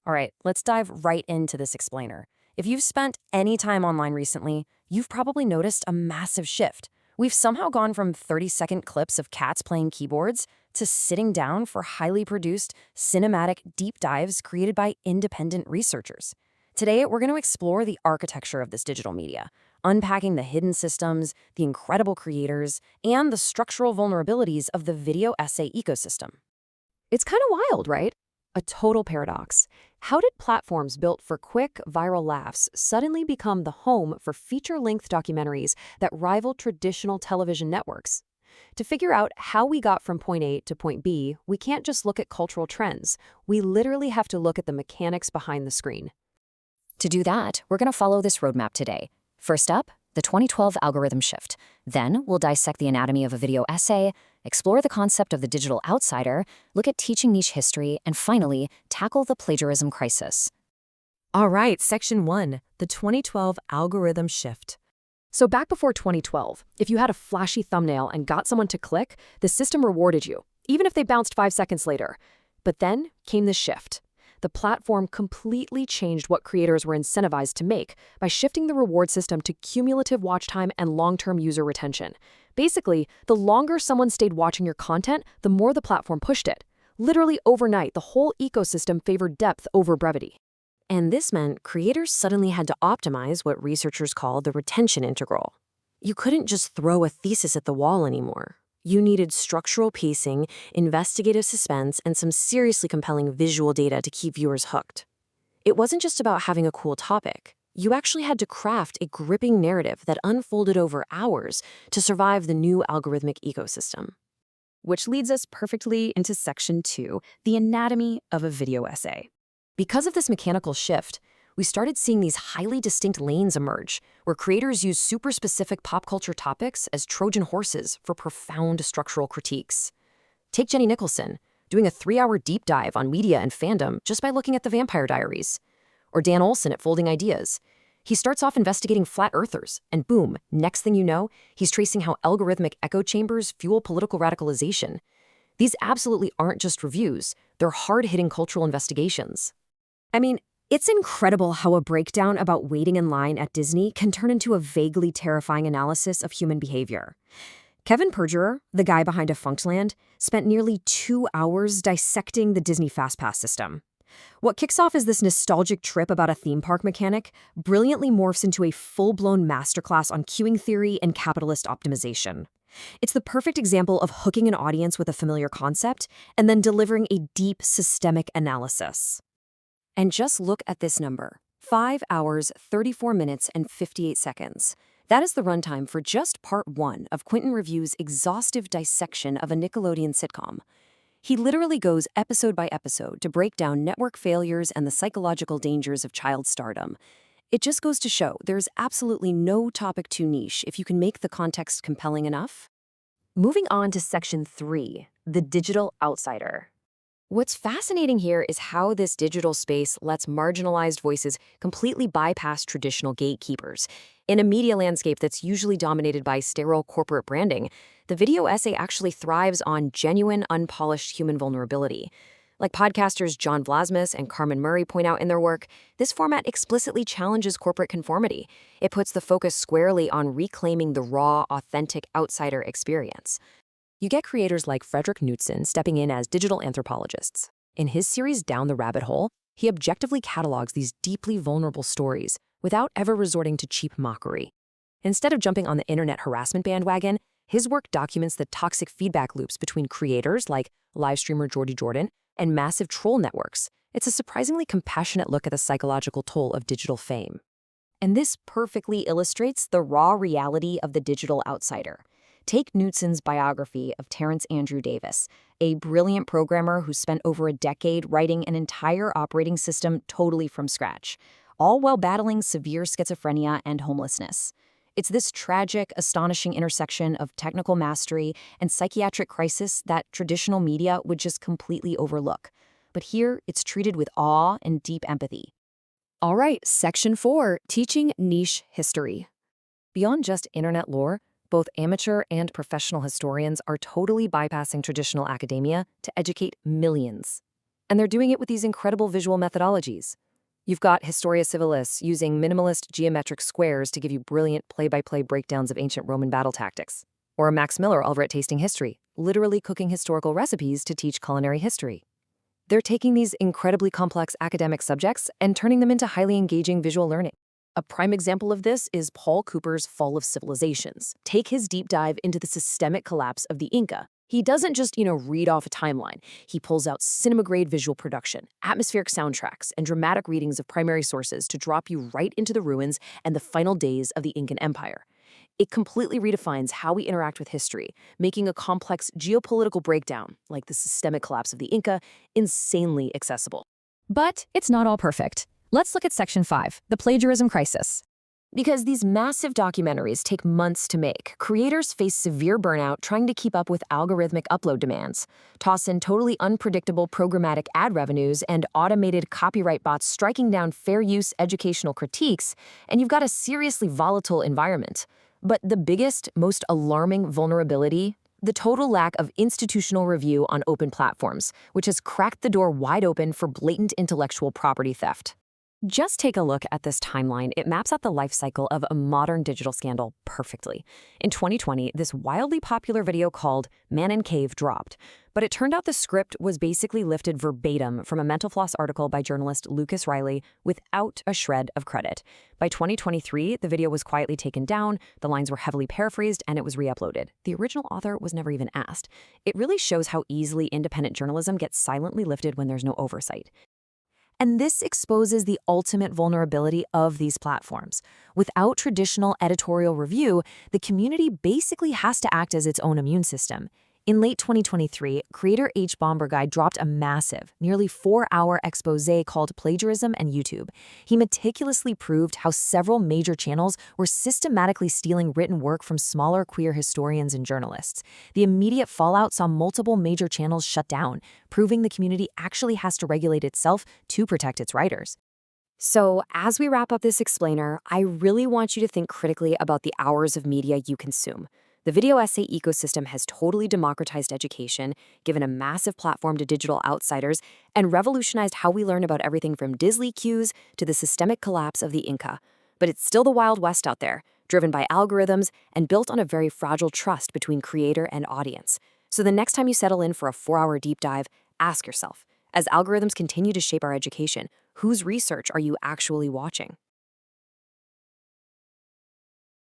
All right, let's dive right into this explainer. If you've spent any time online recently, you've probably noticed a massive shift. We've somehow gone from 30-second clips of cats playing keyboards to sitting down for highly produced, cinematic deep dives created by independent researchers. Today, we're going to explore the architecture of this digital media, unpacking the hidden systems, the incredible creators, and the structural vulnerabilities of the video essay ecosystem. It's kind of wild, right? A total paradox. How did platforms built for quick, viral laughs suddenly become the home for feature-length documentaries that rival traditional television networks? To figure out how we got from point A to point B, we can't just look at cultural trends. We literally have to look at the mechanics behind the screen. To do that, we're going to follow this roadmap today. First up, the 2012 algorithm shift. Then we'll dissect the anatomy of a video essay, explore the concept of the digital outsider, look at teaching niche history, and finally, tackle the plagiarism crisis. All right, Section 1, the 2012 algorithm shift. So back before 2012, if you had a flashy thumbnail and got someone to click, the system rewarded you, even if they bounced 5 seconds later. But then came the shift. The platform completely changed what creators were incentivized to make by shifting the reward system to cumulative watch time and long-term user retention. Basically, the longer someone stayed watching your content, the more the platform pushed it. Literally overnight, the whole ecosystem favored depth over brevity. And this meant creators suddenly had to optimize what researchers call the retention integral. You couldn't just throw a thesis at the wall anymore. You needed structural pacing, investigative suspense, and some seriously compelling visual data to keep viewers hooked. It wasn't just about having a cool topic. You actually had to craft a gripping narrative that unfolded over hours to survive the new algorithmic ecosystem. Which leads us perfectly into Section 2, the anatomy of a video essay. Because of this mechanical shift, we started seeing these highly distinct lanes emerge, where creators use super-specific pop culture topics as Trojan horses for profound structural critiques. Take Jenny Nicholson, doing a 3-hour deep dive on media and fandom just by looking at the Vampire Diaries. Or Dan Olson at Folding Ideas. He starts off investigating flat earthers, and boom, next thing you know, he's tracing how algorithmic echo chambers fuel political radicalization. These absolutely aren't just reviews, they're hard-hitting cultural investigations. I mean, it's incredible how a breakdown about waiting in line at Disney can turn into a vaguely terrifying analysis of human behavior. Kevin Perjurer, the guy behind Defunctland, spent nearly 2 hours dissecting the Disney FastPass system. What kicks off as this nostalgic trip about a theme park mechanic brilliantly morphs into a full-blown masterclass on queuing theory and capitalist optimization. It's the perfect example of hooking an audience with a familiar concept and then delivering a deep systemic analysis. And just look at this number, 5 hours, 34 minutes, and 58 seconds. That is the runtime for just part 1 of Quentin Review's exhaustive dissection of a Nickelodeon sitcom. He literally goes episode by episode to break down network failures and the psychological dangers of child stardom. It just goes to show there's absolutely no topic too niche if you can make the context compelling enough. Moving on to Section 3, the digital outsider. What's fascinating here is how this digital space lets marginalized voices completely bypass traditional gatekeepers. In a media landscape that's usually dominated by sterile corporate branding, the video essay actually thrives on genuine, unpolished human vulnerability. Like podcasters John Vlasmis and Carmen Murray point out in their work, this format explicitly challenges corporate conformity. It puts the focus squarely on reclaiming the raw, authentic outsider experience. You get creators like Frederick Knudsen stepping in as digital anthropologists. In his series Down the Rabbit Hole, he objectively catalogs these deeply vulnerable stories without ever resorting to cheap mockery. Instead of jumping on the internet harassment bandwagon, his work documents the toxic feedback loops between creators like live streamer Geordie Jordan and massive troll networks. It's a surprisingly compassionate look at the psychological toll of digital fame. And this perfectly illustrates the raw reality of the digital outsider. Take Knudsen's biography of Terrence Andrew Davis, a brilliant programmer who spent over a decade writing an entire operating system totally from scratch, all while battling severe schizophrenia and homelessness. It's this tragic, astonishing intersection of technical mastery and psychiatric crisis that traditional media would just completely overlook. But here, it's treated with awe and deep empathy. All right, Section 4, teaching niche history. Beyond just internet lore, both amateur and professional historians are totally bypassing traditional academia to educate millions. And they're doing it with these incredible visual methodologies. You've got Historia Civilis using minimalist geometric squares to give you brilliant play-by-play breakdowns of ancient Roman battle tactics. Or Max Miller over at Tasting History, literally cooking historical recipes to teach culinary history. They're taking these incredibly complex academic subjects and turning them into highly engaging visual learning. A prime example of this is Paul Cooper's Fall of Civilizations. Take his deep dive into the systemic collapse of the Inca. He doesn't just, read off a timeline. He pulls out cinema-grade visual production, atmospheric soundtracks, and dramatic readings of primary sources to drop you right into the ruins and the final days of the Incan Empire. It completely redefines how we interact with history, making a complex geopolitical breakdown, like the systemic collapse of the Inca, insanely accessible. But it's not all perfect. Let's look at Section 5, the plagiarism crisis. Because these massive documentaries take months to make, creators face severe burnout trying to keep up with algorithmic upload demands. Toss in totally unpredictable programmatic ad revenues and automated copyright bots striking down fair use educational critiques, and you've got a seriously volatile environment. But the biggest, most alarming vulnerability? The total lack of institutional review on open platforms, which has cracked the door wide open for blatant intellectual property theft. Just take a look at this timeline. It maps out the life cycle of a modern digital scandal perfectly. In 2020, this wildly popular video called Man in Cave dropped, but it turned out the script was basically lifted verbatim from a Mental Floss article by journalist Lucas Riley without a shred of credit. By 2023, the video was quietly taken down, the lines were heavily paraphrased, and it was re-uploaded. The original author was never even asked. It really shows how easily independent journalism gets silently lifted when there's no oversight. And this exposes the ultimate vulnerability of these platforms. Without traditional editorial review, the community basically has to act as its own immune system. In late 2023, creator H. Bomberguy dropped a massive, nearly 4-hour exposé called Plagiarism and YouTube. He meticulously proved how several major channels were systematically stealing written work from smaller queer historians and journalists. The immediate fallout saw multiple major channels shut down, proving the community actually has to regulate itself to protect its writers. So, as we wrap up this explainer, I really want you to think critically about the hours of media you consume. The video essay ecosystem has totally democratized education, given a massive platform to digital outsiders, and revolutionized how we learn about everything from Disney cues to the systemic collapse of the Inca. But it's still the Wild West out there, driven by algorithms and built on a very fragile trust between creator and audience. So the next time you settle in for a 4-hour deep dive, ask yourself, as algorithms continue to shape our education, whose research are you actually watching?